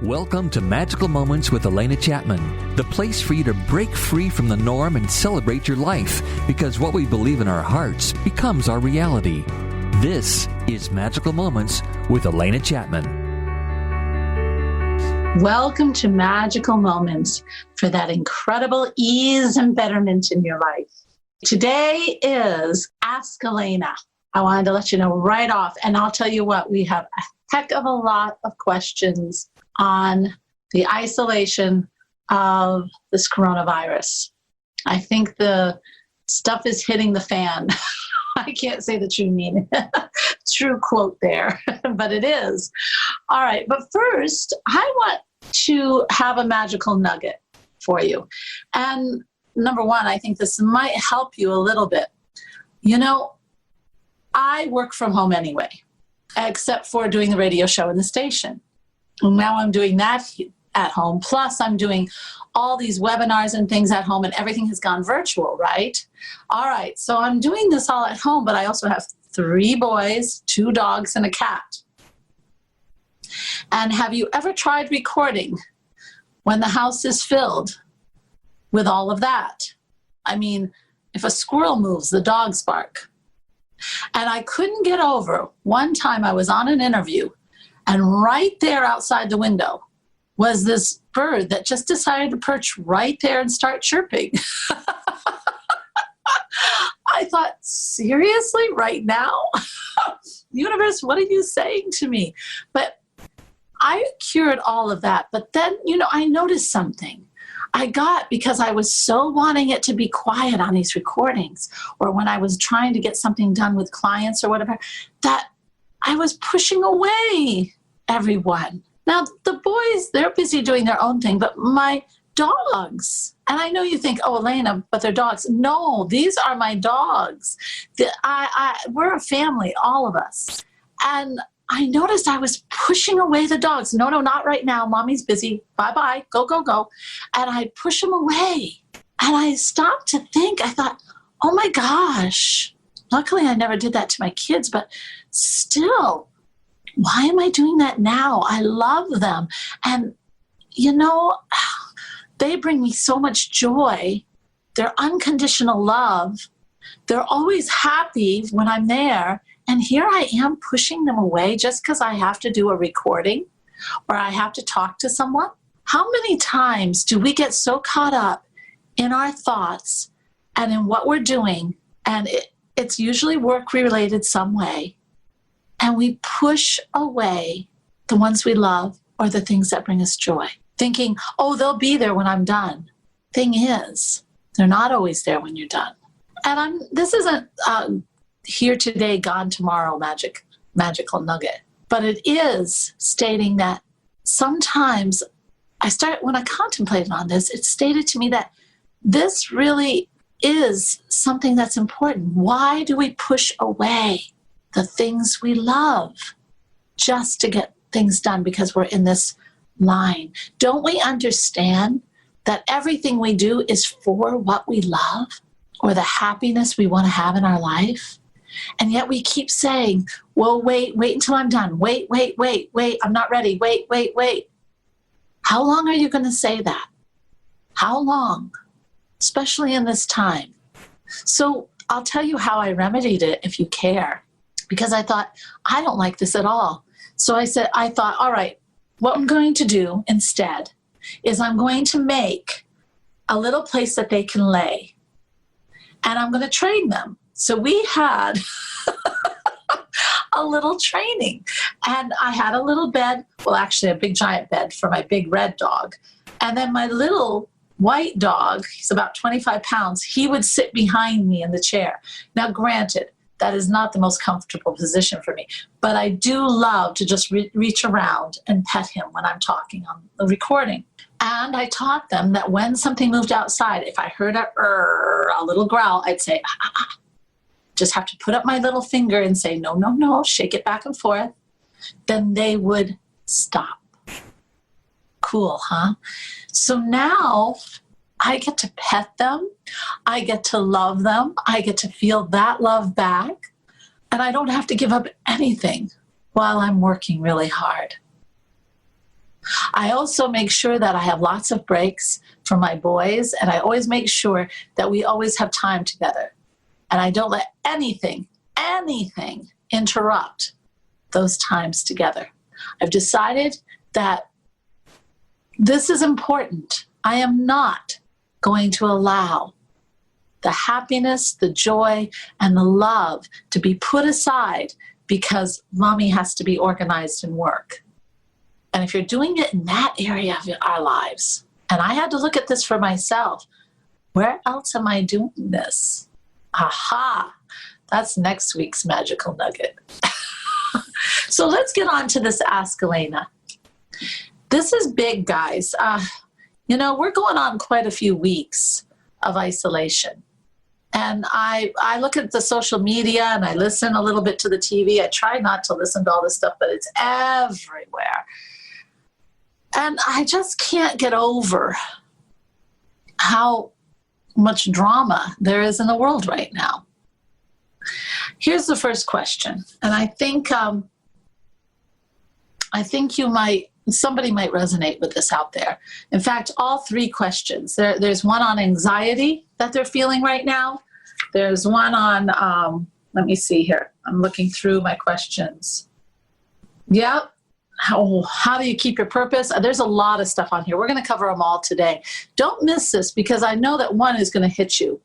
Welcome to Magical Moments with Alena Chapman, the place for you to break free from the norm and celebrate your life, because what we believe in our hearts becomes our reality. This is Magical Moments with Alena Chapman. Welcome to Magical Moments for that incredible ease and betterment in your life. Today is Ask Alena. I wanted to let you know right off, and I'll tell you what, we have a heck of a lot of questions on the isolation of this coronavirus. I think the stuff is hitting the fan. I can't say the true meaning, true quote there, but it is. All right, but first, I want to have a magical nugget for you. And number one, I think this might help you a little bit. You know, I work from home anyway, except for doing the radio show in the station. Now I'm doing that at home. Plus I'm doing all these webinars and things at home, and everything has gone virtual, right? All right, so I'm doing this all at home, but I also have 3 boys, 2 dogs, and a cat. And have you ever tried recording when the house is filled with all of that? I mean, if a squirrel moves, the dogs bark. And I couldn't get over, one time I was on an interview, and right there outside the window was this bird that just decided to perch right there and start chirping. I thought, seriously, right now? Universe, what are you saying to me? But I cured all of that. But then, I noticed something. Because I was so wanting it to be quiet on these recordings, or when I was trying to get something done with clients or whatever, that I was pushing away everyone. Now, the boys, they're busy doing their own thing, but my dogs, and I know you think, oh, Alena, but they're dogs. No, these are my dogs. We're a family, all of us. And I noticed I was pushing away the dogs. No, not right now. Mommy's busy. Bye-bye. Go, go, go. And I push them away. And I stopped to think. I thought, oh, my gosh. Luckily, I never did that to my kids. But still, why am I doing that now? I love them. And, they bring me so much joy. They're unconditional love. They're always happy when I'm there. And here I am pushing them away just because I have to do a recording or I have to talk to someone. How many times do we get so caught up in our thoughts and in what we're doing, and it's usually work-related some way, and we push away the ones we love or the things that bring us joy, thinking, oh, they'll be there when I'm done. Thing is, they're not always there when you're done. And this isn't here today, gone tomorrow magical nugget. But it is stating that sometimes when I contemplated on this, it stated to me that this really is something that's important. Why do we push away the things we love just to get things done because we're in this line? Don't we understand that everything we do is for what we love or the happiness we want to have in our life? And yet we keep saying, well, wait until I'm done. Wait, I'm not ready. Wait. How long are you going to say that? How long? Especially in this time. So I'll tell you how I remedied it if you care, because I thought, I don't like this at all. So I thought, all right, what I'm going to do instead is I'm going to make a little place that they can lay, and I'm going to train them. So we had a little training, and I had a little bed, well, actually a big giant bed for my big red dog. And then my little white dog, he's about 25 pounds, he would sit behind me in the chair. Now, granted, that is not the most comfortable position for me, but I do love to just reach around and pet him when I'm talking on the recording. And I taught them that when something moved outside, if I heard a little growl, I'd say, just have to put up my little finger and say, no, shake it back and forth. Then they would stop. Cool, huh? So now I get to pet them. I get to love them. I get to feel that love back. And I don't have to give up anything while I'm working really hard. I also make sure that I have lots of breaks for my boys, and I always make sure that we always have time together. And I don't let anything interrupt those times together. I've decided that this is important. I am not going to allow the happiness, the joy, and the love to be put aside because mommy has to be organized in work. And if you're doing it in that area of our lives, and I had to look at this for myself, where else am I doing this? Aha, that's next week's magical nugget. So let's get on to this Ask Alena. This is big, guys. We're going on quite a few weeks of isolation. And I look at the social media and I listen a little bit to the TV. I try not to listen to all this stuff, but it's everywhere. And I just can't get over how much drama there is in the world right now. Here's the first question, and I think somebody might resonate with this out there. In fact, all three questions. There's one on anxiety that they're feeling right now. There's one on, let me see here. I'm looking through my questions. Yep. How do you keep your purpose? There's a lot of stuff on here. We're going to cover them all today. Don't miss this because I know that one is going to hit you.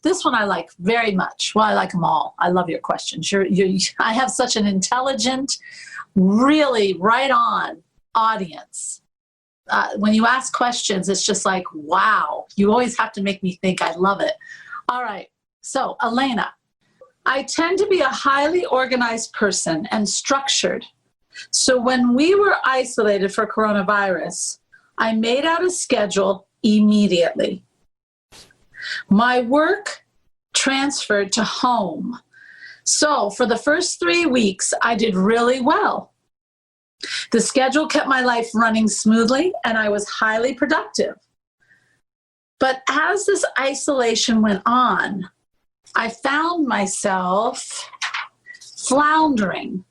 This one I like very much. Well, I like them all. I love your questions. I have such an intelligent, really right on audience. When you ask questions, it's just like, wow, you always have to make me think. I love it. All right. So, Alena, I tend to be a highly organized person and structured. So when we were isolated for coronavirus, I made out a schedule immediately. My work transferred to home. So for the first 3 weeks, I did really well. The schedule kept my life running smoothly, and I was highly productive. But as this isolation went on, I found myself floundering,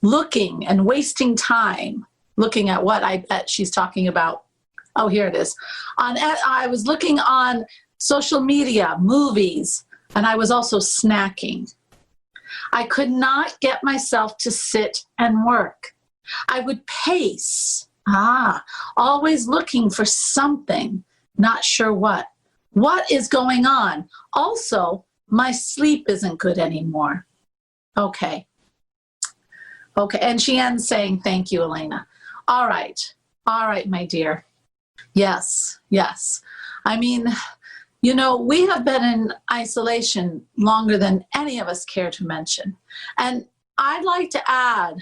looking and wasting time, looking at what I bet she's talking about. Oh, here it is. I was looking on social media, movies, and I was also snacking. I could not get myself to sit and work. I would pace, always looking for something, not sure what. What is going on? Also, my sleep isn't good anymore. Okay, and she ends saying, thank you, Alena. All right, my dear. Yes. I mean, we have been in isolation longer than any of us care to mention. And I'd like to add,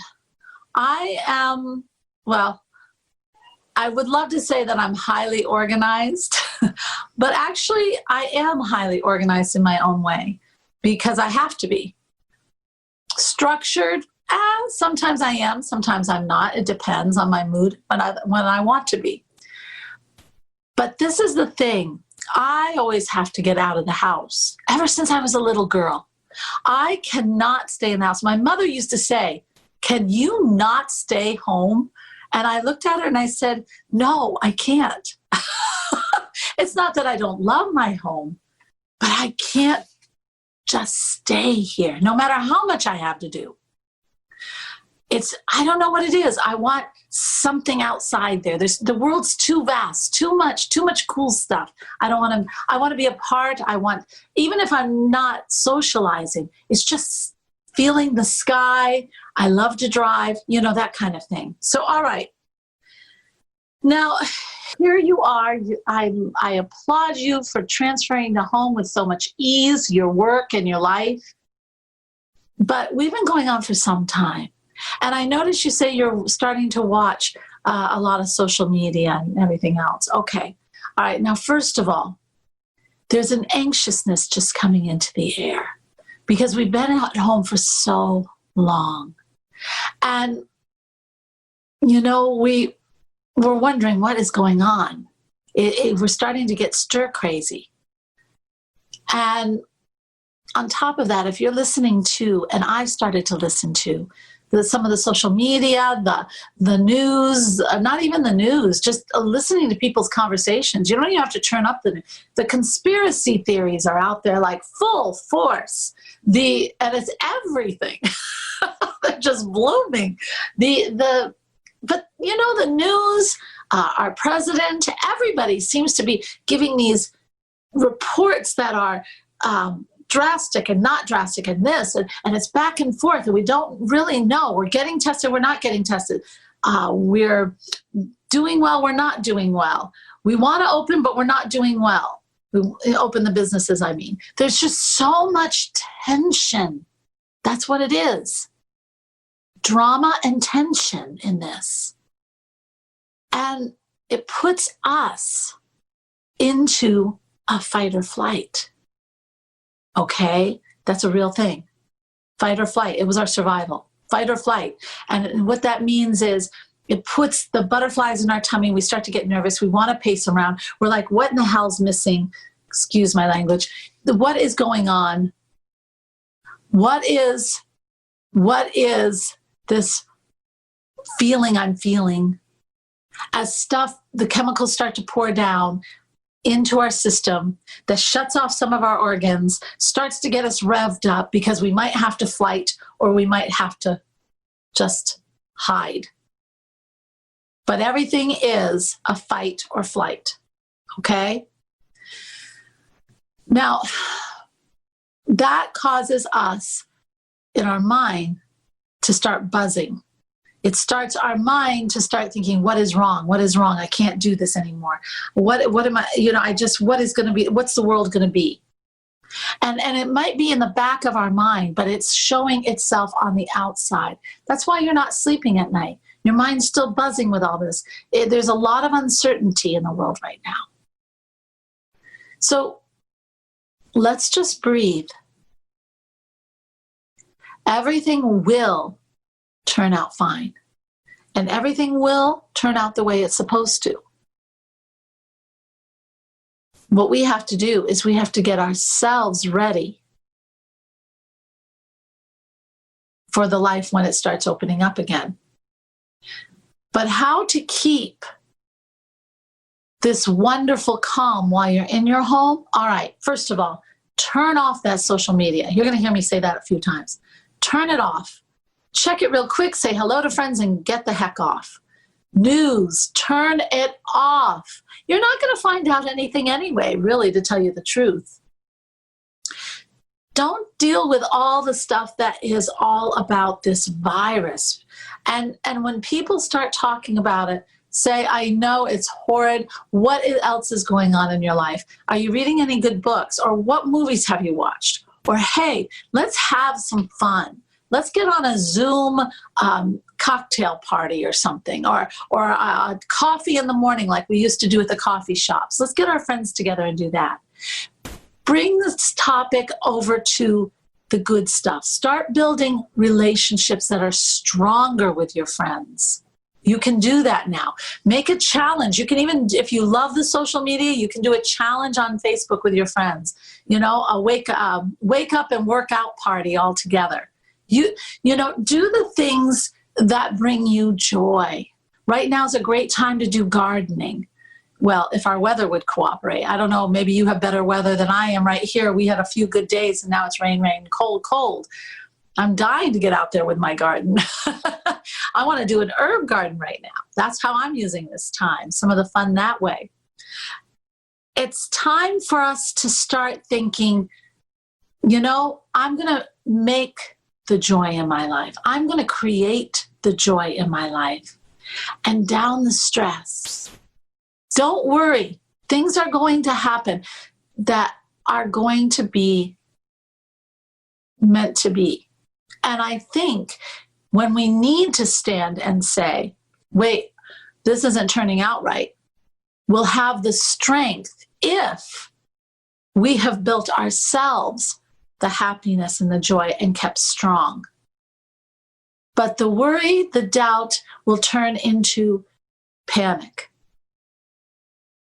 I would love to say that I'm highly organized, but actually I am highly organized in my own way because I have to be. Structured, sometimes I am, sometimes I'm not. It depends on my mood when I want to be. But this is the thing. I always have to get out of the house. Ever since I was a little girl, I cannot stay in the house. My mother used to say, can you not stay home? And I looked at her and I said, no, I can't. It's not that I don't love my home, but I can't just stay here, no matter how much I have to do. I don't know what it is. I want something outside there. The world's too vast, too much cool stuff. I want to be a part. Even if I'm not socializing, it's just feeling the sky. I love to drive, that kind of thing. So, all right. Now, here you are. I applaud you for transferring to home with so much ease, your work and your life. But we've been going on for some time. And I noticed you say you're starting to watch a lot of social media and everything else. Okay. All right. Now, first of all, there's an anxiousness just coming into the air because we've been at home for so long. And, we're wondering what is going on. We're starting to get stir crazy. And on top of that, if you're listening to, and I've started to listen to, some of the social media, the news, not even the news, just listening to people's conversations. You don't even have to turn up the conspiracy theories are out there like full force. And it's everything. They're just blooming. But the news, our president, everybody seems to be giving these reports that are drastic and not drastic and this, and it's back and forth, and we don't really know. We're getting tested, we're not getting tested. We're doing well, we're not doing well. We want to open, but we're not doing well. We open the businesses, I mean. There's just so much tension. That's what it is. Drama and tension in this. And it puts us into a fight or flight. Okay? That's a real thing. Fight or flight. It was our survival. Fight or flight. And what that means is it puts the butterflies in our tummy. We start to get nervous. We want to pace around. We're like, what in the hell's missing? Excuse my language. What is going on? What is this feeling I'm feeling? As the chemicals start to pour down into our system that shuts off some of our organs, starts to get us revved up because we might have to flight or we might have to just hide. But everything is a fight or flight, okay? Now, that causes us in our mind to start buzzing. It starts our mind to start thinking, what is wrong? What is wrong? I can't do this anymore. What am I, what is going to be, what's the world going to be? And it might be in the back of our mind, but it's showing itself on the outside. That's why you're not sleeping at night. Your mind's still buzzing with all this. There's a lot of uncertainty in the world right now. So let's just breathe. Everything will turn out fine. And everything will turn out the way it's supposed to. What we have to do is we have to get ourselves ready for the life when it starts opening up again. But how to keep this wonderful calm while you're in your home? All right, first of all, turn off that social media. You're going to hear me say that a few times. Turn it off. Check it real quick, say hello to friends, and get the heck off. News, turn it off. You're not going to find out anything anyway, really, to tell you the truth. Don't deal with all the stuff that is all about this virus. And when people start talking about it, say, I know it's horrid. What else is going on in your life? Are you reading any good books? Or what movies have you watched? Or, hey, let's have some fun. Let's get on a Zoom cocktail party or something, or coffee in the morning like we used to do at the coffee shops. Let's get our friends together and do that. Bring this topic over to the good stuff. Start building relationships that are stronger with your friends. You can do that now. Make a challenge. You can even, if you love the social media, you can do a challenge on Facebook with your friends. A wake up and workout party all together. Do the things that bring you joy. Right now is a great time to do gardening. Well, if our weather would cooperate. I don't know, maybe you have better weather than I am right here. We had a few good days and now it's rain, cold. I'm dying to get out there with my garden. I want to do an herb garden right now. That's how I'm using this time, some of the fun that way. It's time for us to start thinking, I'm going to make the joy in my life. I'm going to create the joy in my life and down the stress. Don't worry. Things are going to happen that are going to be meant to be. And I think when we need to stand and say, wait, this isn't turning out right, we'll have the strength if we have built ourselves the happiness and the joy and kept strong. But the worry, the doubt will turn into panic.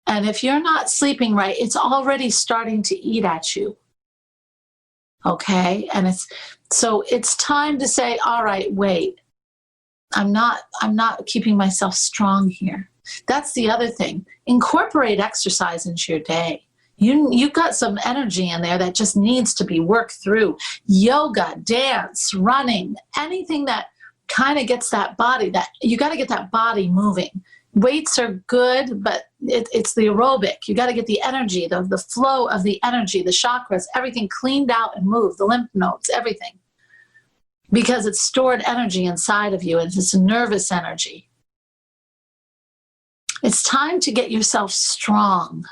And if you're not sleeping right, it's already starting to eat at you. Okay? And it's time to say, all right, wait, I'm not keeping myself strong here. That's the other thing. Incorporate exercise into your day. You've got some energy in there that just needs to be worked through. Yoga, dance, running, anything that kind of gets that body, that you got to get that body moving. Weights are good, but it's the aerobic. You got to get the energy, the flow of the energy, the chakras, everything cleaned out and moved, the lymph nodes, everything. Because it's stored energy inside of you, and it's nervous energy. It's time to get yourself strong.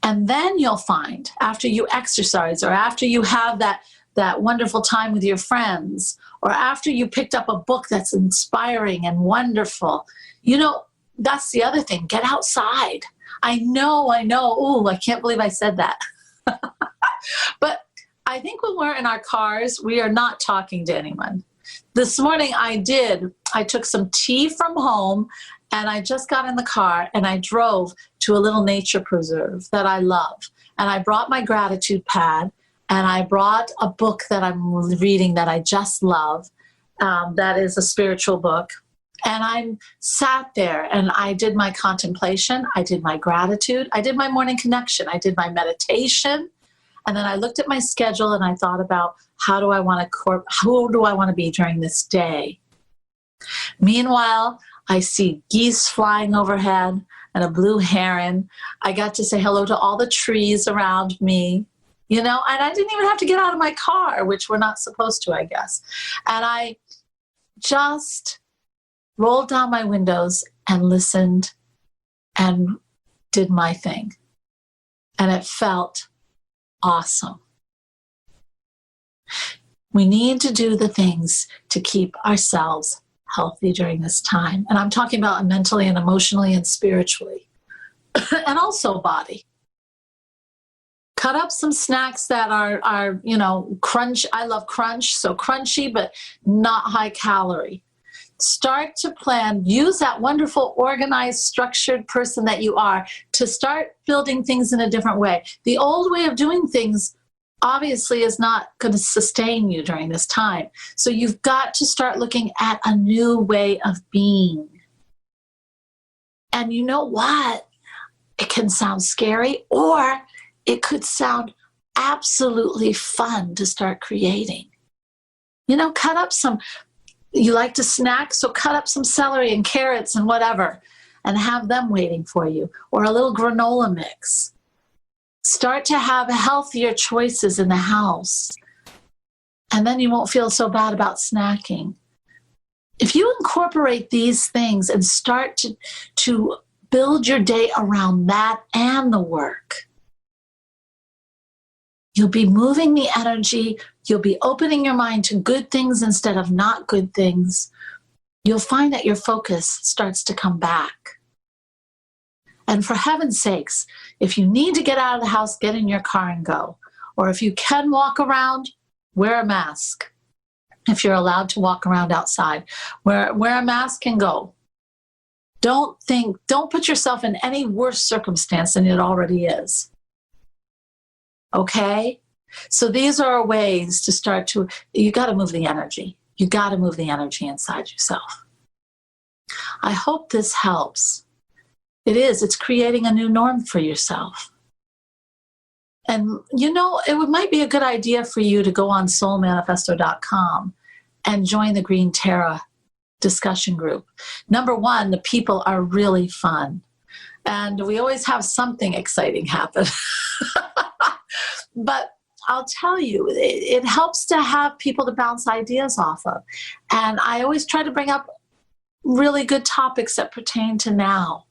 And then you'll find, after you exercise, or after you have that wonderful time with your friends, or after you picked up a book that's inspiring and wonderful, that's the other thing. Get outside. I know. Oh, I can't believe I said that. But I think when we're in our cars, we are not talking to anyone. This morning I took some tea from home, and I just got in the car and I drove to a little nature preserve that I love. And I brought my gratitude pad, and I brought a book that I'm reading that I just love. That is a spiritual book. And I sat there and I did my contemplation. I did my gratitude. I did my morning connection. I did my meditation. And then I looked at my schedule and I thought about who do I want to be during this day? Meanwhile, I see geese flying overhead and a blue heron. I got to say hello to all the trees around me, and I didn't even have to get out of my car, which we're not supposed to, I guess. And I just rolled down my windows and listened and did my thing. And it felt awesome. We need to do the things to keep ourselves healthy during this time. And I'm talking about mentally and emotionally and spiritually. And also body. Cut up some snacks that are crunch. I love crunch, so crunchy, but not high calorie. Start to plan, use that wonderful, organized, structured person that you are to start building things in a different way. The old way of doing things obviously is not going to sustain you during this time. So you've got to start looking at a new way of being. And you know what? It can sound scary, or it could sound absolutely fun to start creating. Cut up you like to snack, so cut up some celery and carrots and whatever, and have them waiting for you, or a little granola mix. Start to have healthier choices in the house, and then you won't feel so bad about snacking. If you incorporate these things and start to build your day around that and the work, you'll be moving the energy. You'll be opening your mind to good things instead of not good things. You'll find that your focus starts to come back. And for heaven's sakes, if you need to get out of the house, get in your car and go. Or if you can walk around, wear a mask. If you're allowed to walk around outside, wear a mask and go. Don't put yourself in any worse circumstance than it already is. Okay? So these are ways to start you got to move the energy. You got to move the energy inside yourself. I hope this helps. It's creating a new norm for yourself. And it might be a good idea for you to go on soulmanifesto.com and join the Green Terra discussion group. Number one, the people are really fun. And we always have something exciting happen. But I'll tell you, it helps to have people to bounce ideas off of. And I always try to bring up really good topics that pertain to now.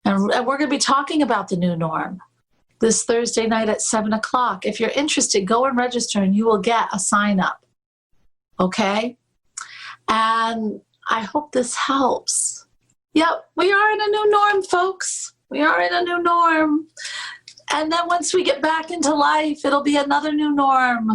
And we're going to be talking about the new norm this Thursday night at 7:00. If you're interested, go and register and you will get a sign up. Okay? And I hope this helps. Yep, we are in a new norm, folks. We are in a new norm. And then once we get back into life, it'll be another new norm.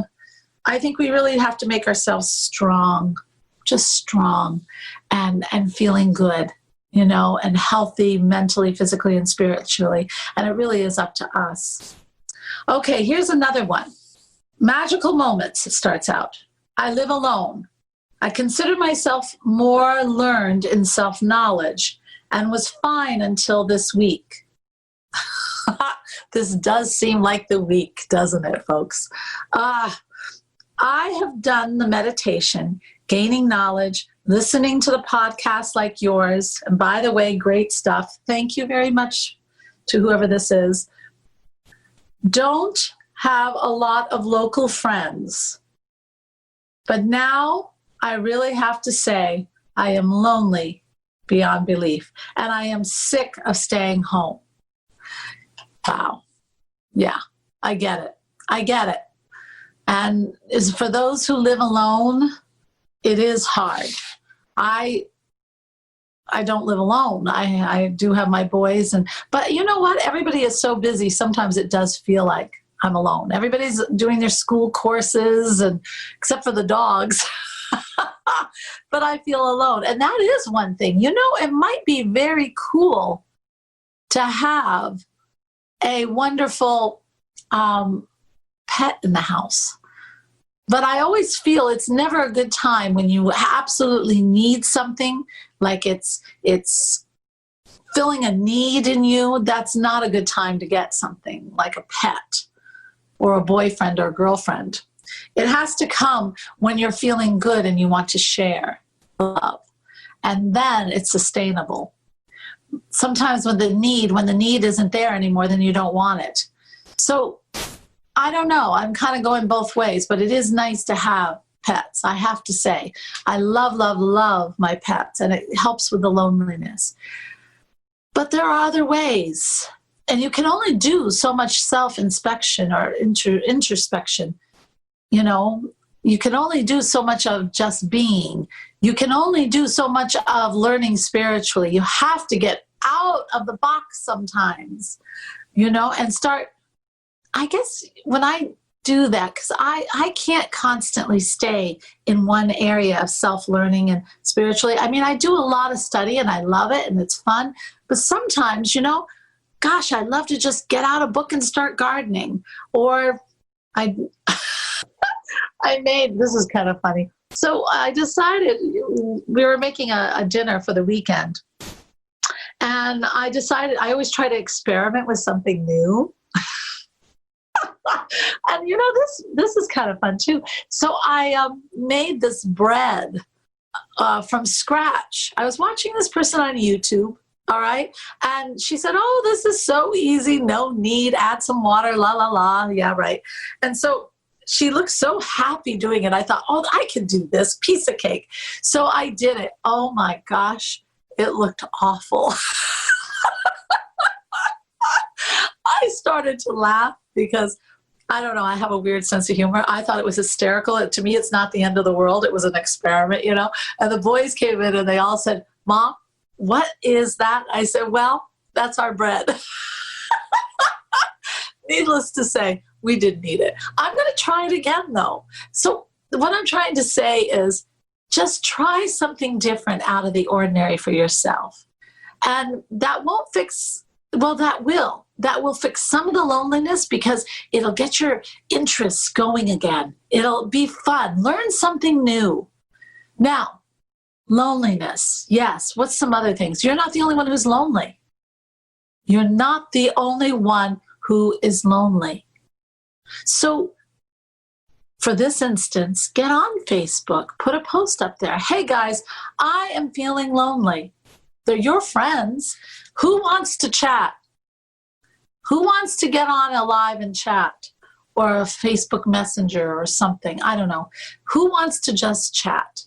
I think we really have to make ourselves strong, just strong and feeling good, and healthy mentally, physically, and spiritually. And it really is up to us. Okay, here's another one. Magical moments, it starts out. I live alone. I consider myself more learned in self-knowledge and was fine until this week. This does seem like the week, doesn't it, folks? I have done the meditation, gaining knowledge, listening to the podcast like yours. And by the way, great stuff. Thank you very much to whoever this is. Don't have a lot of local friends. But now I really have to say I am lonely beyond belief. And I am sick of staying home. Wow. Yeah, I get it. I get it. And is for those who live alone, it is hard. I don't live alone. I do have my boys, but you know what? Everybody is so busy. Sometimes it does feel like I'm alone. Everybody's doing their school courses, and except for the dogs. But I feel alone. And that is one thing. You know, it might be very cool to have a wonderful pet in the house. But I always feel it's never a good time when you absolutely need something, like it's filling a need in you. That's not a good time to get something like a pet or a boyfriend or a girlfriend. It has to come when you're feeling good and you want to share love. And then it's sustainable. Sometimes when the need isn't there anymore, then you don't want it. So I don't know. I'm kind of going both ways, but it is nice to have pets. I have to say, I love, love, love my pets, and it helps with the loneliness. But there are other ways, and you can only do so much self-inspection or introspection. You know, you can only do so much of just being. You can only do so much of learning spiritually. You have to get out of the box sometimes, you know, and start. I guess when I do that, because I can't constantly stay in one area of self-learning and spiritually. I mean, I do a lot of study and I love it and it's fun. But sometimes, you know, gosh, I'd love to just get out a book and start gardening. Or this is kind of funny. So I decided we were making a dinner for the weekend. And I decided I always try to experiment with something new. And you know, this is kind of fun too. So I made this bread from scratch. I was watching this person on YouTube, all right? And she said, oh, this is so easy, no need, add some water, la, la, la. Yeah, right. And so she looked so happy doing it. I thought, oh, I can do this piece of cake. So I did it. Oh my gosh, it looked awful. I started to laugh because I don't know, I have a weird sense of humor. I thought it was hysterical. To me, it's not the end of the world. It was an experiment, you know. And the boys came in and they all said, Mom, what is that? I said, well, that's our bread. Needless to say, we didn't eat it. I'm going to try it again, though. So what I'm trying to say is just try something different out of the ordinary for yourself. And that won't fix, well, that will. That will fix some of the loneliness because it'll get your interests going again. It'll be fun. Learn something new. Now, loneliness. Yes. What's some other things? You're not the only one who's lonely. You're not the only one who is lonely. So for this instance, get on Facebook, put a post up there. Hey guys, I am feeling lonely. They're your friends. Who wants to chat? Who wants to get on a live and chat or a Facebook Messenger or something? I don't know. Who wants to just chat?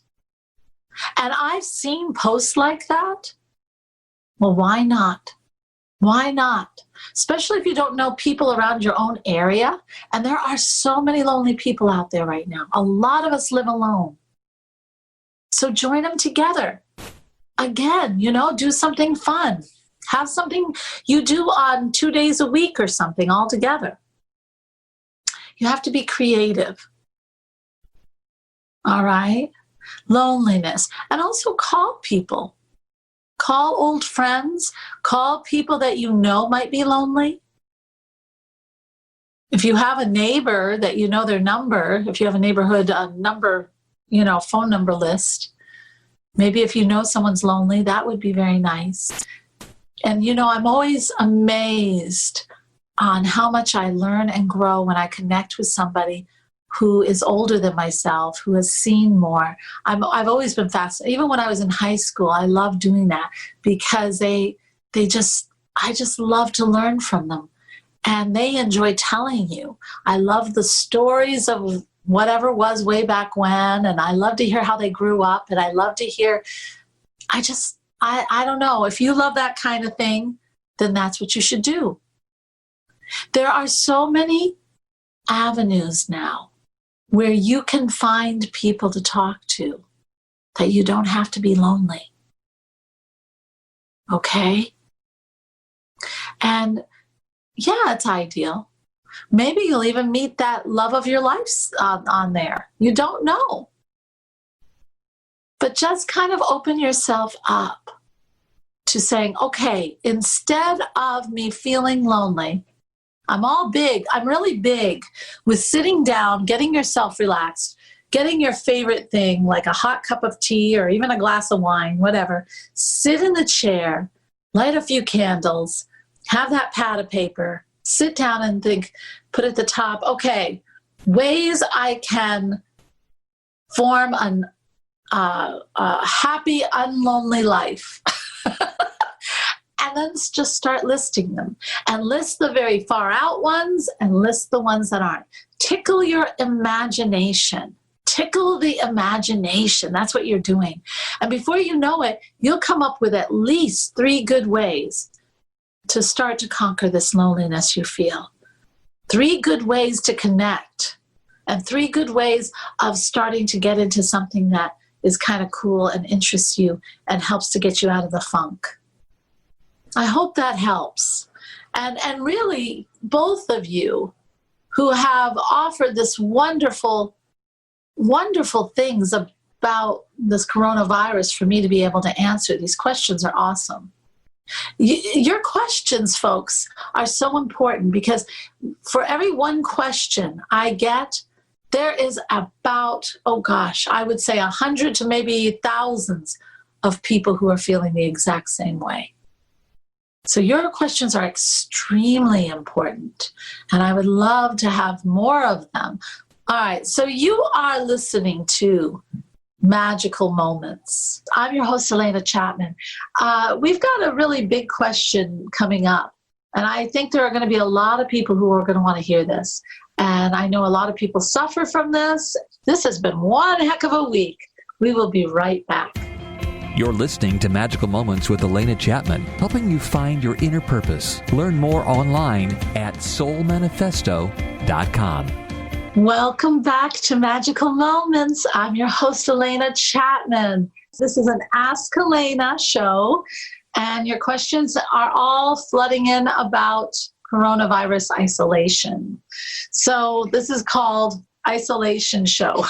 And I've seen posts like that. Well, why not? Why not? Especially if you don't know people around your own area. And there are so many lonely people out there right now. A lot of us live alone. So join them together. Again, you know, do something fun. Have something you do on 2 days a week or something all together. You have to be creative. All right? Loneliness. And also call people. Call old friends. Call people that you know might be lonely. If you have a neighbor that you know their number, if you have a neighborhood number phone number list. Maybe if you know someone's lonely, that would be very nice. And, I'm always amazed on how much I learn and grow when I connect with somebody who is older than myself, who has seen more. I've always been fascinated. Even when I was in high school, I loved doing that because I just love to learn from them. And they enjoy telling you. I love the stories of whatever was way back when, and I love to hear how they grew up, and I love to hear, I don't know, if you love that kind of thing, then that's what you should do. There are so many avenues now where you can find people to talk to that you don't have to be lonely. Okay? And yeah, it's ideal. Maybe you'll even meet that love of your life on there. You don't know. But just kind of open yourself up to saying, okay, instead of me feeling lonely, I'm really big with sitting down, getting yourself relaxed, getting your favorite thing, like a hot cup of tea or even a glass of wine, whatever. Sit in the chair, light a few candles, have that pad of paper, sit down and think, put at the top, okay, ways I can form a happy, unlonely life. And then just start listing them. And list the very far out ones and list the ones that aren't. Tickle your imagination. Tickle the imagination. That's what you're doing. And before you know it, you'll come up with at least 3 good ways to start to conquer this loneliness you feel. 3 good ways to connect, and 3 good ways of starting to get into something that is kind of cool and interests you and helps to get you out of the funk. I hope that helps. And really, both of you who have offered this wonderful, wonderful things about this coronavirus for me to be able to answer, these questions are awesome. Your questions, folks, are so important because for every one question I get, there is about, I would say 100 to maybe thousands of people who are feeling the exact same way. So your questions are extremely important, and I would love to have more of them. All right, so you are listening to Magical Moments. I'm your host, Alena Chapman. We've got a really big question coming up, and I think there are going to be a lot of people who are going to want to hear this. And I know a lot of people suffer from this. This has been one heck of a week. We will be right back. You're listening to Magical Moments with Alena Chapman, helping you find your inner purpose. Learn more online at soulmanifesto.com. Welcome back to Magical Moments. I'm your host, Alena Chapman. This is an Ask Alena show, and your questions are all flooding in about coronavirus isolation. So this is called Isolation Show.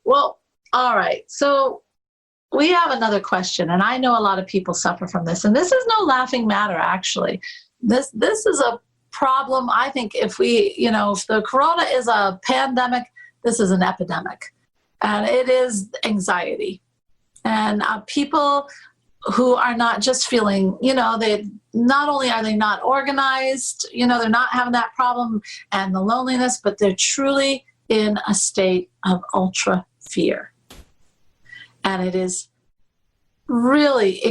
Well, all right. So we have another question, and I know a lot of people suffer from this, and this is no laughing matter, actually. This is a problem. I think if the corona is a pandemic, this is an epidemic, and it is anxiety. And people who are not just feeling, they not only are they not organized, they're not having that problem and the loneliness, but they're truly in a state of ultra fear. And it is really,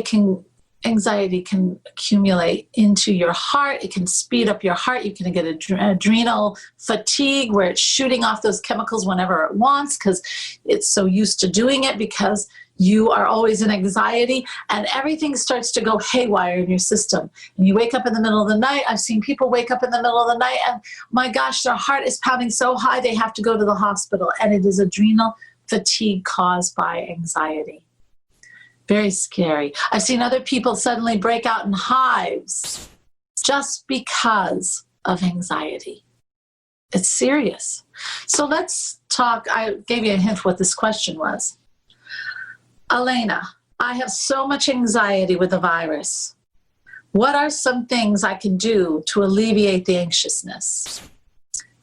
anxiety can accumulate into your heart. It can speed up your heart. You can get adrenal fatigue where it's shooting off those chemicals whenever it wants because it's so used to doing it because you are always in anxiety, and everything starts to go haywire in your system. And you wake up in the middle of the night. I've seen people wake up in the middle of the night and my gosh, their heart is pounding so high they have to go to the hospital. And it is adrenal fatigue caused by anxiety. Very scary. I've seen other people suddenly break out in hives just because of anxiety. It's serious. So let's talk. I gave you a hint what this question was. Alena, I have so much anxiety with the virus. What are some things I can do to alleviate the anxiousness?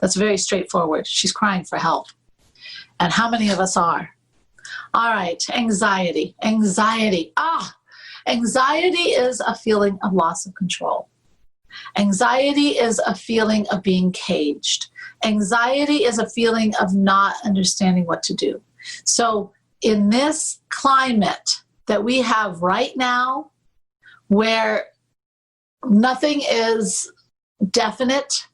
That's very straightforward. She's crying for help. And how many of us are? All right, anxiety. Anxiety. Anxiety is a feeling of loss of control. Anxiety is a feeling of being caged. Anxiety is a feeling of not understanding what to do. So in this climate that we have right now, where nothing is definite,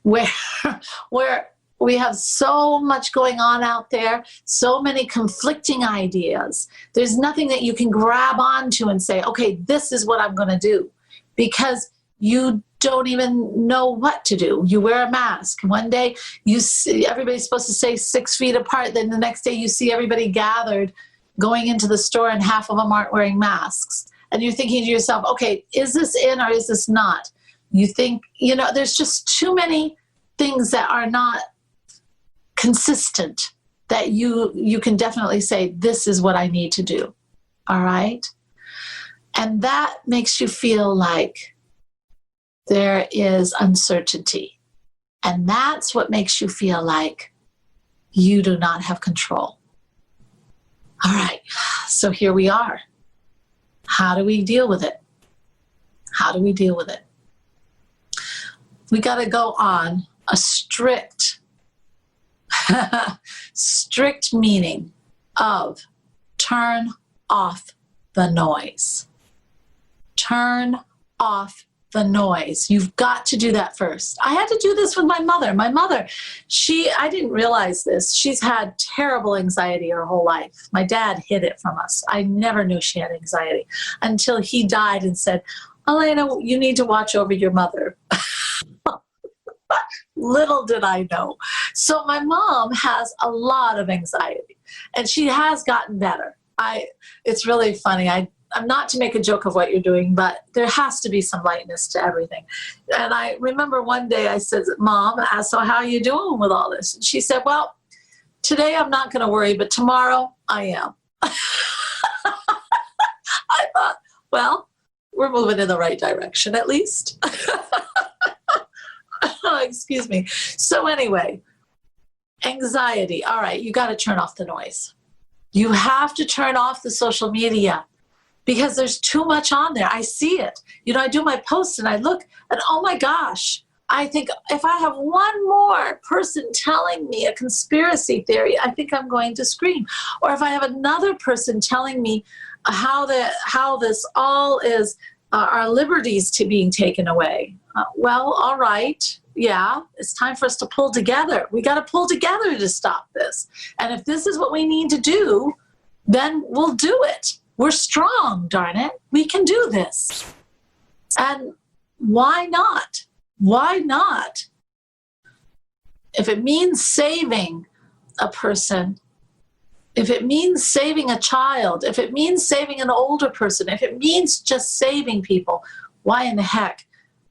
where we have so much going on out there, so many conflicting ideas, there's nothing that you can grab onto and say, okay, this is what I'm going to do, because you don't even know what to do. You wear a mask. One day you see everybody's supposed to stay 6 feet apart. Then the next day you see everybody gathered going into the store and half of them aren't wearing masks. And you're thinking to yourself, okay, is this in or is this not? You think, there's just too many things that are not consistent that you can definitely say, this is what I need to do. All right? And that makes you feel like there is uncertainty. And that's what makes you feel like you do not have control. All right, so here we are. How do we deal with it? How do we deal with it? We got to go on a strict meaning of turn off the noise. Turn off the noise. You've got to do that first. I had to do this with my mother. My mother, I didn't realize this. She's had terrible anxiety her whole life. My dad hid it from us. I never knew she had anxiety until he died and said, Alena, you need to watch over your mother. Little did I know. So my mom has a lot of anxiety, and she has gotten better. It's really funny. I'm not to make a joke of what you're doing, but there has to be some lightness to everything. And I remember one day I said, Mom, so how are you doing with all this? And she said, well, today I'm not going to worry, but tomorrow I am. I thought, well, we're moving in the right direction at least. Excuse me. So anyway, anxiety. All right, you got to turn off the noise. You have to turn off the social media, because there's too much on there. I see it. I do my posts and I look and, oh my gosh, I think if I have one more person telling me a conspiracy theory, I think I'm going to scream. Or if I have another person telling me how this all is our liberties being taken away. Well, all right. Yeah, it's time for us to pull together. We got to pull together to stop this. And if this is what we need to do, then we'll do it. We're strong, darn it. We can do this. And why not? Why not? If it means saving a person, if it means saving a child, if it means saving an older person, if it means just saving people, why in the heck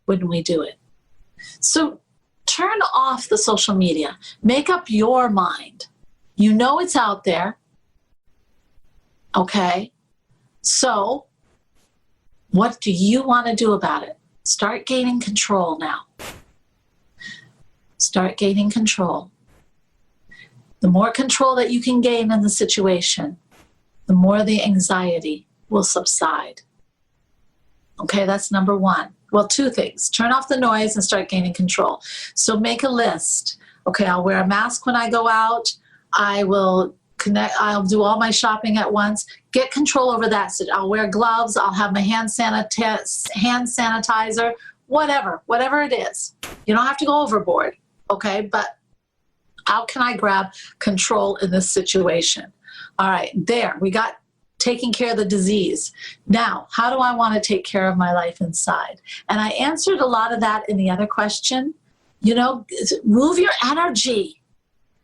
wouldn't we do it? So turn off the social media. Make up your mind. You know it's out there. Okay? So, what do you want to do about it? Start gaining control now. Start gaining control. The more control that you can gain in the situation, the more the anxiety will subside. Okay, that's number one. Well, two things. Turn off the noise and start gaining control. So make a list. Okay, I'll wear a mask when I go out. I'll do all my shopping at once. Get control over that. So I'll wear gloves. I'll have my hand sanitizer, whatever it is. You don't have to go overboard, okay? But how can I grab control in this situation? All right, there. We got taking care of the disease. Now, how do I want to take care of my life inside? And I answered a lot of that in the other question. Move your energy.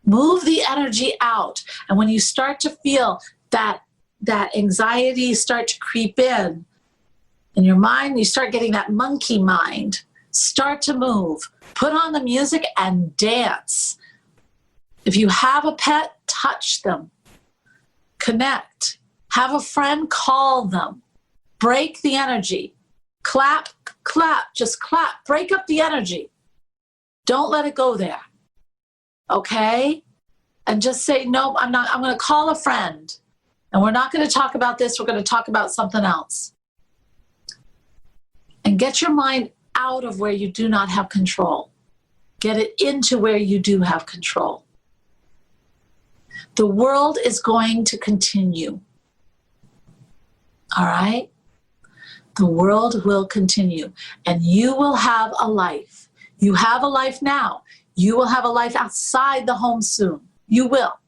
Move the energy out. And when you start to feel that anxiety start to creep in your mind, you start getting that monkey mind, start to move. Put on the music and dance. If you have a pet, touch them. Connect. Have a friend, call them. Break the energy. Clap, just clap. Break up the energy. Don't let it go there. Okay? and just say, nope, I'm not. I'm going to call a friend, and we're not going to talk about this. We're going to talk about something else. And get your mind out of where you do not have control. Get it into where you do have control. The world is going to continue. All right? The world will continue, and you will have a life. You have a life now. You will have a life outside the home soon. You will.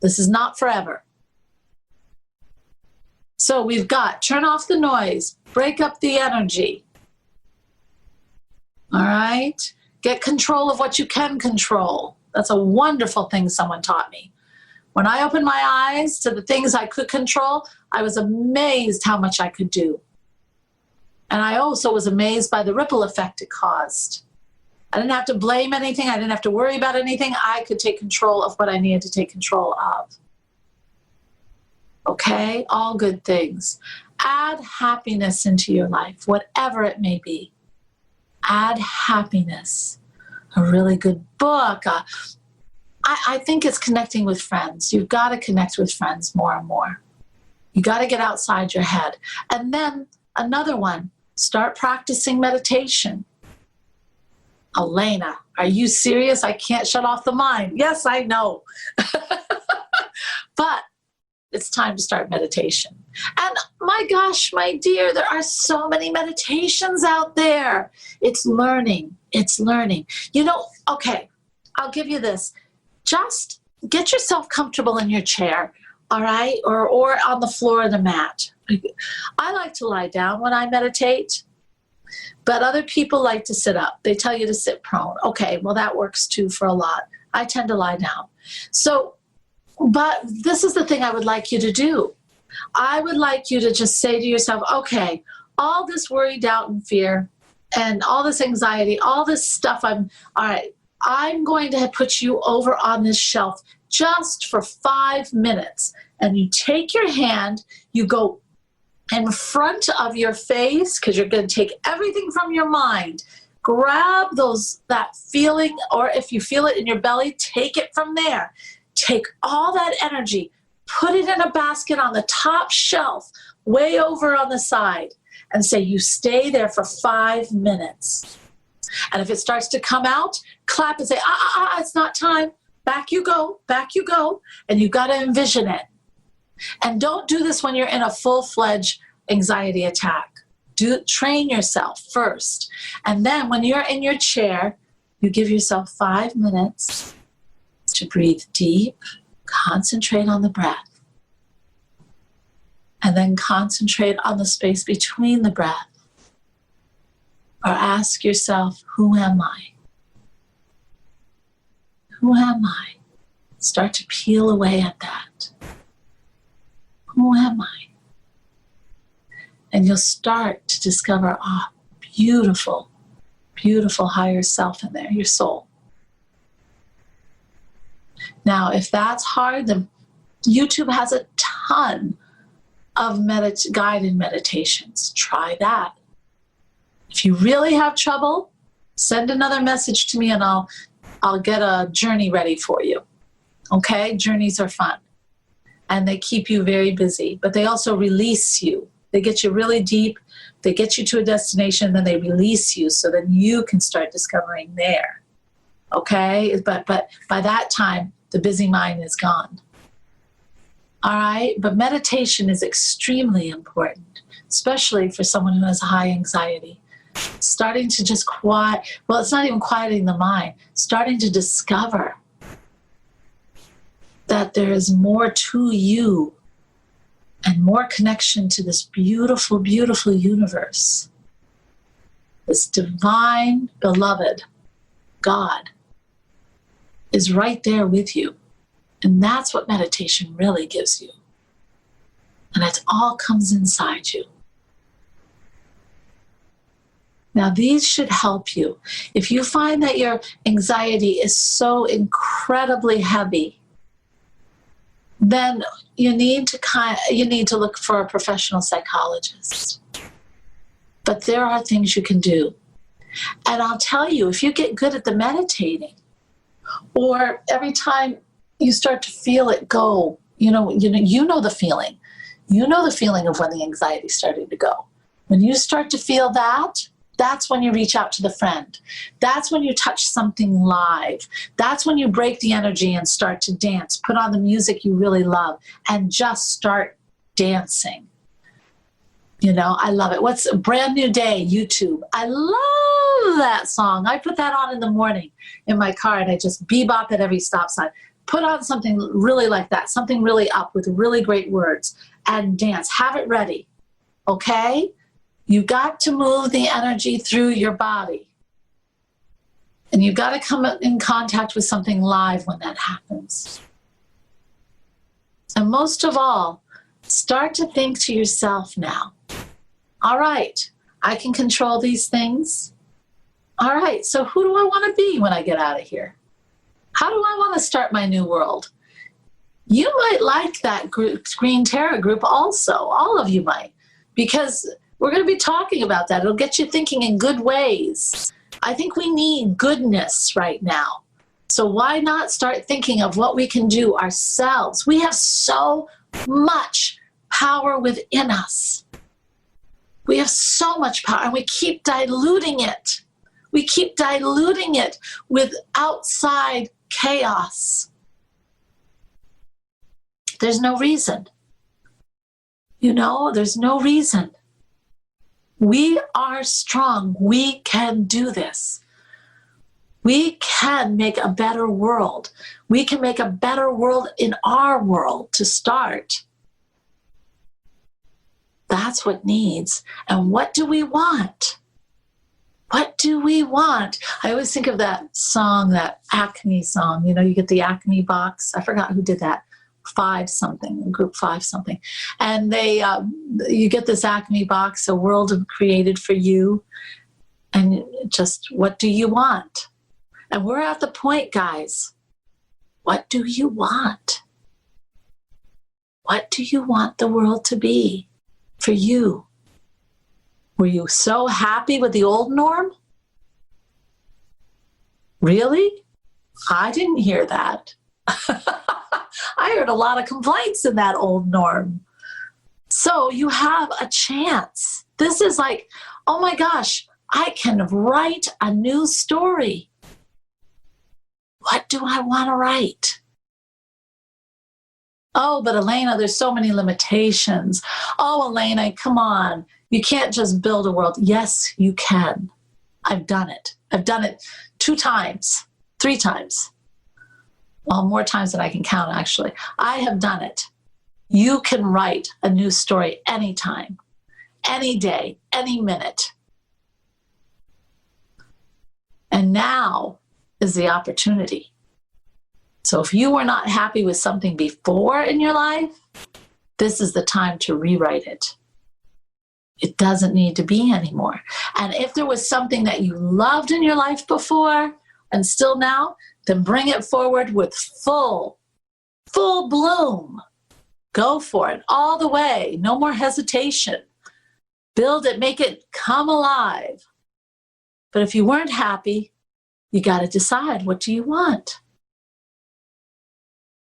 This is not forever. So we've got turn off the noise, break up the energy. All right? Get control of what you can control. That's a wonderful thing someone taught me. When I opened my eyes to the things I could control, I was amazed how much I could do. And I also was amazed by the ripple effect it caused. I didn't have to blame anything. I didn't have to worry about anything. I could take control of what I needed to take control of. Okay? All good things. Add happiness into your life, whatever it may be. Add happiness. A really good book. I think it's connecting with friends. You've got to connect with friends more and more. You got to get outside your head. And then another one, start practicing meditation. Alena, are you serious? I can't shut off the mind. Yes, I know. But it's time to start meditation. And my gosh, my dear, there are so many meditations out there. It's learning. It's learning. You know, okay, I'll give you this. Just get yourself comfortable in your chair, all right? Or on the floor of the mat. I like to lie down when I meditate, but other people like to sit up. They tell you to sit prone. Okay, well, that works too for a lot. I tend to lie down. So, but this is the thing I would like you to do. I would like you to just say to yourself, okay, all this worry, doubt, and fear, and all this anxiety, all this stuff, all right, I'm going to put you over on this shelf just for 5 minutes. And you take your hand, you go in front of your face, because you're going to take everything from your mind. Grab that feeling, or if you feel it in your belly, take it from there. Take all that energy, put it in a basket on the top shelf, way over on the side, and say you stay there for 5 minutes. And if it starts to come out, clap and say, it's not time. Back you go, and you got to envision it. And don't do this when you're in a full-fledged anxiety attack. Train yourself first. And then when you're in your chair, you give yourself 5 minutes to breathe deep, concentrate on the breath, and then concentrate on the space between the breath. Or ask yourself, who am I? Who am I? Start to peel away at that. Who am I? And you'll start to discover a beautiful, beautiful higher self in there, your soul. Now, if that's hard, then YouTube has a ton of guided meditations. Try that. If you really have trouble, send another message to me and I'll get a journey ready for you. Okay? Journeys are fun. And they keep you very busy, but they also release you. They get you really deep. They get you to a destination, then they release you so then you can start discovering there. Okay? But by that time, the busy mind is gone. All right? But meditation is extremely important, especially for someone who has high anxiety. Starting to just it's not even quieting the mind, starting to discover that there is more to you and more connection to this beautiful, beautiful universe. This divine, beloved God is right there with you. And that's what meditation really gives you. And it all comes inside you. Now, these should help you. If you find that your anxiety is so incredibly heavy, then you need to look for a professional psychologist. But there are things you can do. And I'll tell you, if you get good at the meditating, or every time you start to feel it go. You know the feeling. You know the feeling of when the anxiety started to go. When you start to feel that, that's when you reach out to the friend. That's when you touch something live. That's when you break the energy and start to dance. Put on the music you really love and just start dancing. You know, I love it. What's A Brand New Day, YouTube. I love that song. I put that on in the morning in my car and I just bebop at every stop sign. Put on something really like that, something really up with really great words and dance. Have it ready, okay? You got to move the energy through your body. And you've got to come in contact with something live when that happens. And most of all, start to think to yourself now, all right, I can control these things. All right, so who do I want to be when I get out of here? How do I want to start my new world? You might like that Green Terror group also. All of you might, because we're going to be talking about that. It'll get you thinking in good ways. I think we need goodness right now. So why not start thinking of what we can do ourselves? We have so much power within us. We have so much power, and we keep diluting it. We keep diluting it with outside chaos. There's no reason. You know, there's no reason. We are strong. We can do this. We can make a better world. We can make a better world in our world to start. That's what needs. And what do we want? What do we want? I always think of that song, that Acme song. You know, you get the Acme box. I forgot who did that. 5 something, group 5 something. And they, you get this Acme box, a world created for you. And just, what do you want? And we're at the point, guys. What do you want? What do you want the world to be for you? Were you so happy with the old norm? Really? I didn't hear that. I heard a lot of complaints in that old norm. So you have a chance. This is like, oh my gosh, I can write a new story. What do I want to write? Oh, but Alena, there's so many limitations. Oh, Alena, come on. You can't just build a world. Yes, you can. I've done it. I've done it 2 times, 3 times. Well, more times than I can count, actually. I have done it. You can write a new story anytime, any day, any minute. And now is the opportunity. So if you were not happy with something before in your life, this is the time to rewrite it. It doesn't need to be anymore. And if there was something that you loved in your life before and still now, then bring it forward with full bloom. Go for it all the way. No more hesitation. Build it, make it come alive. But if you weren't happy, you got to decide, what do you want?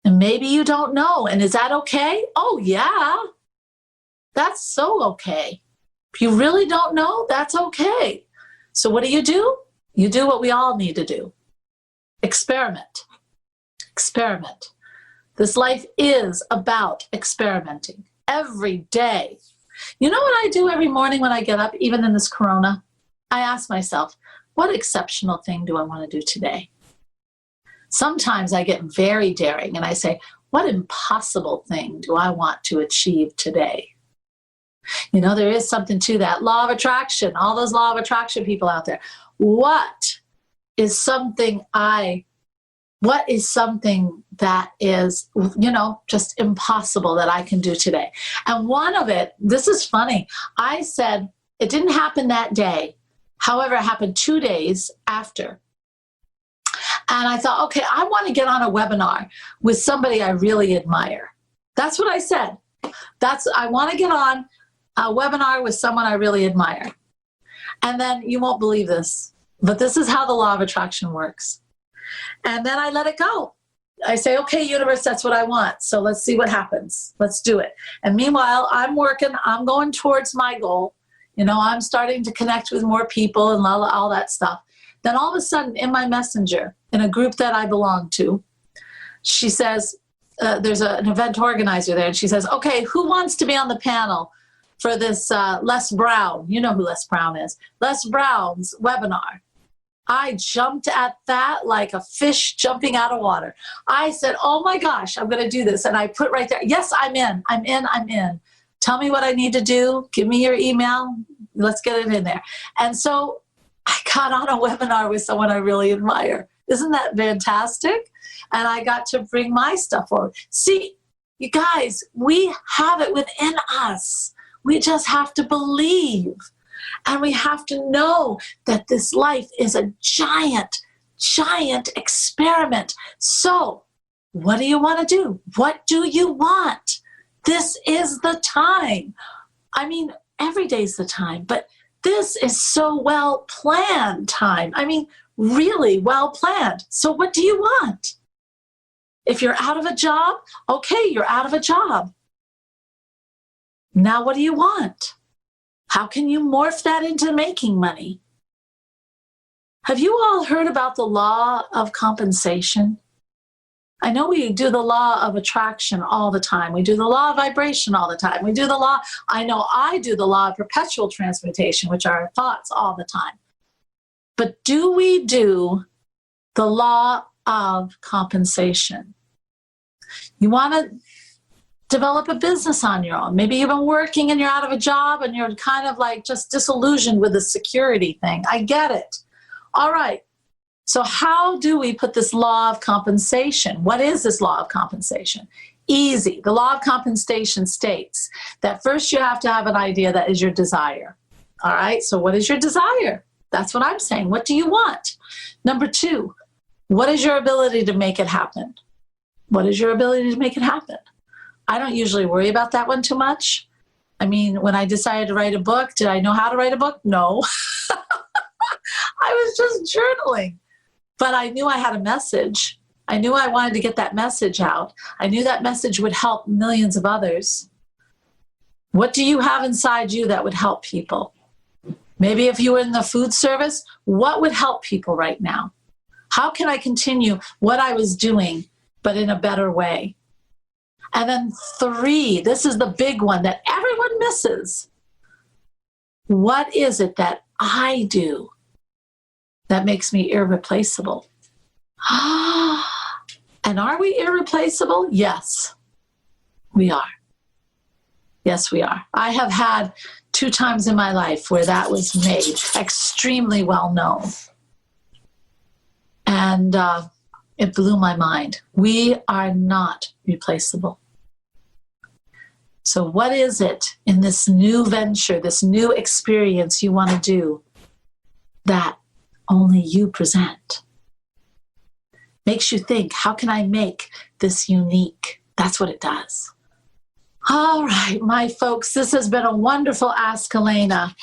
And maybe you don't know. And is that okay? Oh, yeah. That's so okay. If you really don't know, that's okay. So what do? You do what we all need to do. Experiment. Experiment. This life is about experimenting every day. You know what I do every morning when I get up, even in this corona? I ask myself, what exceptional thing do I want to do today? Sometimes I get very daring and I say, what impossible thing do I want to achieve today? You know, there is something to that. Law of attraction, all those law of attraction people out there. What is something that is, you know, just impossible that I can do today? And one of it, this is funny. I said, it didn't happen that day. However, it happened 2 days after. And I thought, okay, I want to get on a webinar with somebody I really admire. That's what I said. I want to get on a webinar with someone I really admire. And then you won't believe this, but this is how the law of attraction works. And then I let it go. I say, okay, universe, that's what I want. So let's see what happens. Let's do it. And meanwhile, I'm working, I'm going towards my goal. I'm starting to connect with more people and all that stuff. Then all of a sudden in my messenger, in a group that I belong to, she says, there's an event organizer there. And she says, okay, who wants to be on the panel for this Les Brown? You know who Les Brown is. Les Brown's webinar. I jumped at that like a fish jumping out of water. I said, oh my gosh, I'm going to do this. And I put right there, yes, I'm in. Tell me what I need to do. Give me your email. Let's get it in there. And so I got on a webinar with someone I really admire. Isn't that fantastic? And I got to bring my stuff forward. See, you guys, we have it within us. We just have to believe. And we have to know that this life is a giant, giant experiment. So what do you want to do? What do you want? This is the time. I mean, every day's the time, but this is so well planned time. I mean, really well planned. So what do you want? If you're out of a job, okay, you're out of a job. Now what do you want? How can you morph that into making money? Have you all heard about the law of compensation? I know we do the law of attraction all the time. We do the law of vibration all the time. I know I do the law of perpetual transmutation, which are thoughts all the time. But do we do the law of compensation? You want to develop a business on your own. Maybe you've been working and you're out of a job and you're kind of like just disillusioned with the security thing. I get it. All right. So how do we put this law of compensation? What is this law of compensation? Easy. The law of compensation states that first you have to have an idea that is your desire. All right. So what is your desire? That's what I'm saying. What do you want? Number 2, what is your ability to make it happen? What is your ability to make it happen? I don't usually worry about that one too much. I mean, when I decided to write a book, did I know how to write a book? No. I was just journaling. But I knew I had a message. I knew I wanted to get that message out. I knew that message would help millions of others. What do you have inside you that would help people? Maybe if you were in the food service, what would help people right now? How can I continue what I was doing, but in a better way? And then 3, this is the big one that everyone misses. What is it that I do that makes me irreplaceable? And are we irreplaceable? Yes, we are. Yes, we are. I have had 2 times in my life where that was made extremely well known. And it blew my mind. We are not replaceable. So what is it in this new venture, this new experience you want to do that only you present? Makes you think, how can I make this unique? That's what it does. All right, my folks, this has been a wonderful Ask Alena.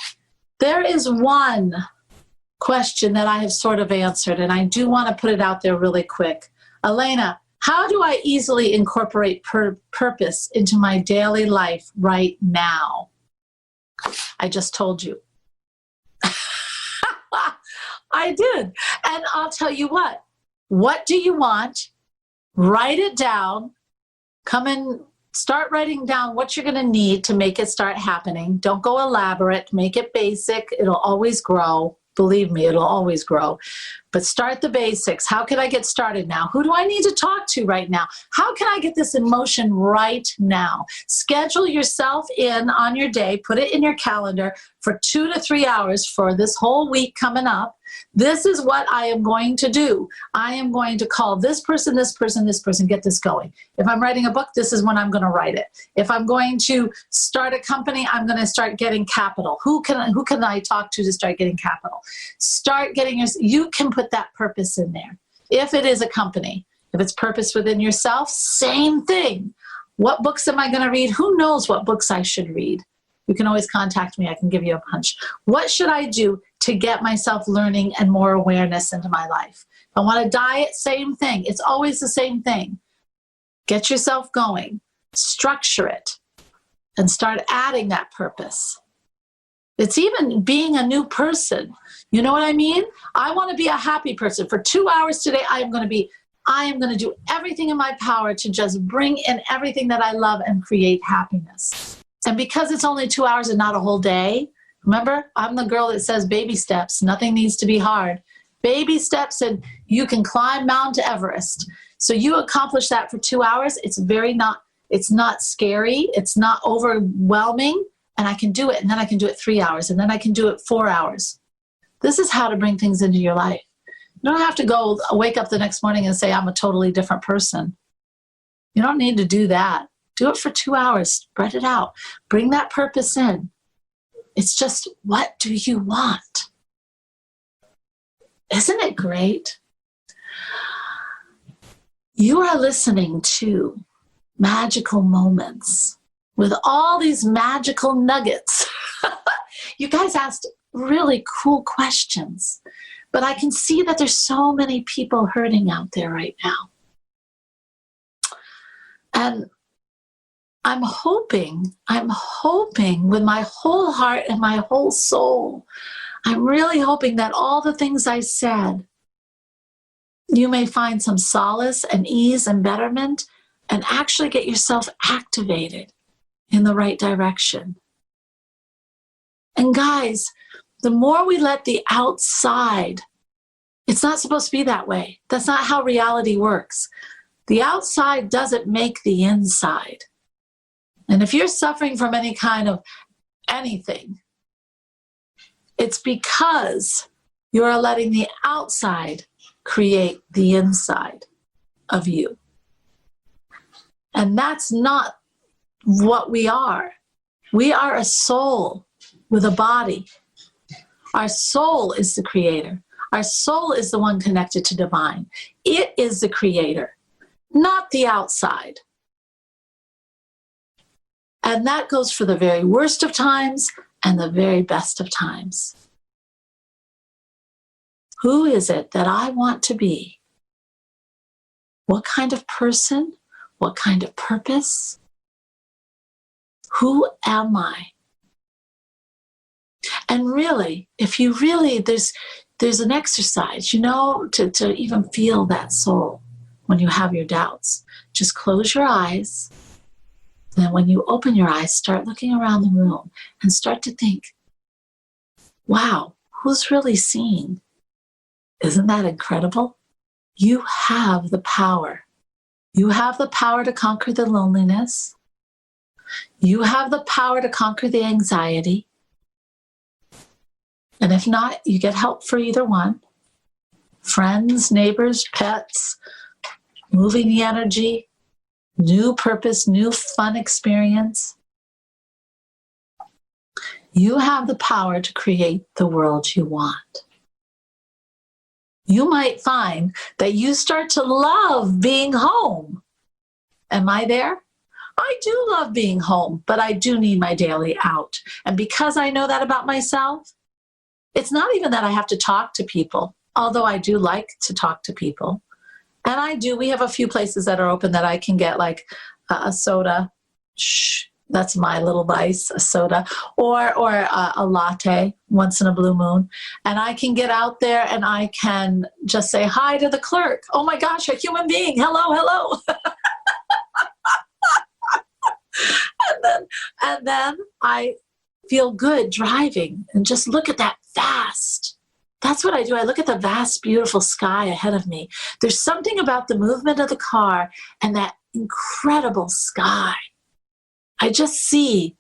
There is one question that I have sort of answered, and I do want to put it out there really quick. Alena, how do I easily incorporate purpose into my daily life right now? I just told you. I did. And I'll tell you what. What do you want? Write it down. Come and start writing down what you're going to need to make it start happening. Don't go elaborate. Make it basic. It'll always grow. Believe me, it'll always grow. But start the basics. How can I get started now? Who do I need to talk to right now? How can I get this in motion right now? Schedule yourself in on your day. Put it in your calendar for 2 to 3 hours for this whole week coming up. This is what I am going to do. I am going to call this person, get this going. If I'm writing a book, this is when I'm going to write it. If I'm going to start a company, I'm going to start getting capital. Who can I talk to start getting capital? Start getting you can put that purpose in there. If it is a company, if it's purpose within yourself, same thing. What books am I going to read? Who knows what books I should read? You can always contact me. I can give you a punch. What should I do to get myself learning and more awareness into my life? I want to diet, same thing. It's always the same thing. Get yourself going, structure it, and start adding that purpose. It's even being a new person. You know what I mean? I want to be a happy person. For 2 hours today, I am going to do everything in my power to just bring in everything that I love and create happiness. And because it's only 2 hours and not a whole day, remember, I'm the girl that says baby steps. Nothing needs to be hard. Baby steps, and you can climb Mount Everest. So you accomplish that for 2 hours. It's not scary. It's not overwhelming. And I can do it. And then I can do it 3 hours. And then I can do it 4 hours. This is how to bring things into your life. You don't have to go wake up the next morning and say, I'm a totally different person. You don't need to do that. Do it for 2 hours. Spread it out. Bring that purpose in. It's just, what do you want? Isn't it great? You are listening to Magical Moments with all these magical nuggets. You guys asked really cool questions, but I can see that there's so many people hurting out there right now. And I'm hoping with my whole heart and my whole soul, I'm really hoping that all the things I said, you may find some solace and ease and betterment and actually get yourself activated in the right direction. And guys, the more we let the outside, it's not supposed to be that way. That's not how reality works. The outside doesn't make the inside. And if you're suffering from any kind of anything, it's because you're letting the outside create the inside of you. And that's not what we are. We are a soul with a body. Our soul is the creator. Our soul is the one connected to divine. It is the creator, not the outside. And that goes for the very worst of times and the very best of times. Who is it that I want to be? What kind of person? What kind of purpose? Who am I? And really, if you really, there's an exercise, to even feel that soul when you have your doubts. Just close your eyes. And when you open your eyes, start looking around the room and start to think, wow, who's really seeing? Isn't that incredible? You have the power. You have the power to conquer the loneliness. You have the power to conquer the anxiety. And if not, you get help for either one. Friends, neighbors, pets, moving the energy, new purpose, new fun experience. You have the power to create the world you want. You might find that you start to love being home. Am I there? I do love being home, but I do need my daily out. And because I know that about myself, it's not even that I have to talk to people, although I do like to talk to people. And we have a few places that are open that I can get like a soda. That's my little vice, a soda, or a latte once in a blue moon. And I can get out there and I can just say hi to the clerk. Oh my gosh, a human being. Hello, hello. and then I feel good driving and just look at that vast. That's what I do. I look at the vast, beautiful sky ahead of me. There's something about the movement of the car and that incredible sky. I just see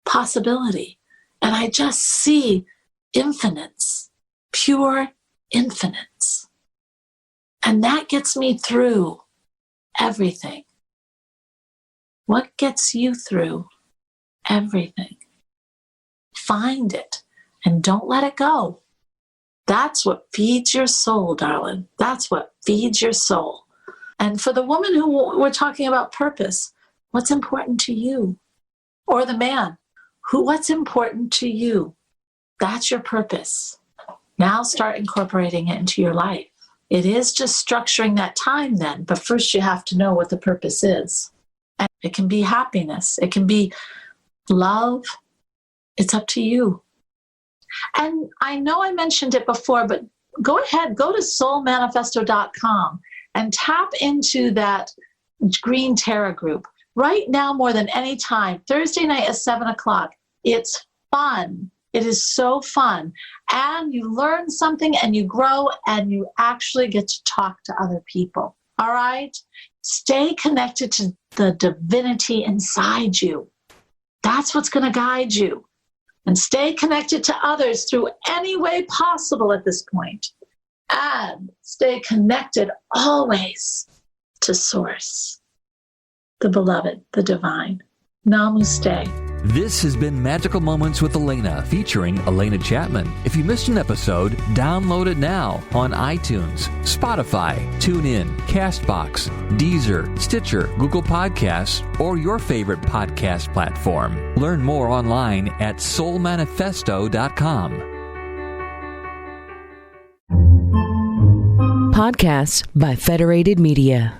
possibility, and I just see infinites, pure infinites. And that gets me through everything. What gets you through everything? Find it and don't let it go. That's what feeds your soul, darling. That's what feeds your soul. And for the woman who we're talking about purpose, what's important to you? Or the man, what's important to you? That's your purpose. Now start incorporating it into your life. It is just structuring that time then, but first you have to know what the purpose is. And it can be happiness. It can be love. It's up to you. And I know I mentioned it before, but go ahead, go to soulmanifesto.com and tap into that Green Terra group. Right now, more than any time, Thursday night at 7:00, it's fun. It is so fun. And you learn something and you grow and you actually get to talk to other people. All right? Stay connected to the divinity inside you. That's what's going to guide you. And stay connected to others through any way possible at this point. And stay connected always to Source, the beloved, the divine. Namaste. This has been Magical Moments with Alena, featuring Alena Chapman. If you missed an episode, download it now on iTunes, Spotify, TuneIn, CastBox, Deezer, Stitcher, Google Podcasts, or your favorite podcast platform. Learn more online at soulmanifesto.com. Podcasts by Federated Media.